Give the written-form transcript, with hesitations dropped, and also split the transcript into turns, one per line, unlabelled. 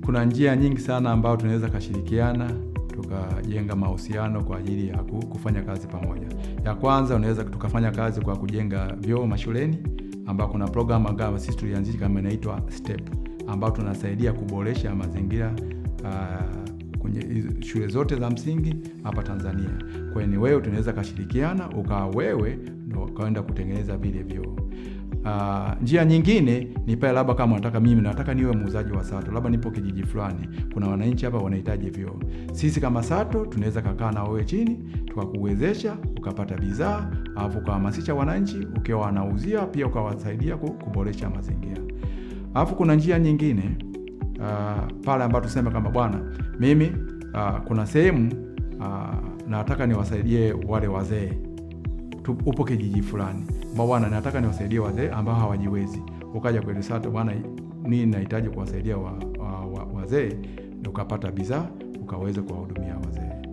kuna njia nyingi sana ambayo tunaweza kashirikiana tukajenga mahusiano kwa ajili ya kufanya kazi pamoja. Ya kwanza, unaweza tukafanya kazi kwa kujenga vyoo mashuleni, ambao kuna program ambayo sisi tulianzisha kama inaitwa STEP, ambao tunasaidia kuboresha mazingira kwenye shule zote za msingi hapa Tanzania. Kwa hiyo ni wewe tunaweza kashirikiana, ukawa wewe ndio kaenda kutengeneza vile vyoo. Njia nyingine ni pale labda kama mimi nataka niwe muuzaji wa Sato, labda nipo kijiji fulani, kuna wananchi hapa wanahitaji vyoo. Sisi kama Sato tunaweza kukaa na wewe chini, tukakuwezesha ukapata bidhaa, alafu kuhamasisha wananchi ukiwa wanauzia, pia ukawasaidia kuboresha mazingira. Alafu kuna njia nyingine pale ambapo tuseme kama bwana, mimi kuna sehemu nataka niwasaidie wale wazee, upo kijiji fulani, bwana nataka niwasaidie wazee ambao hawajiwezi. Ukaja kwa Sato, bwana mimi nahitaji kuwasaidia wazee, ukapata bidhaa ukaweza kuwahudumia wazee.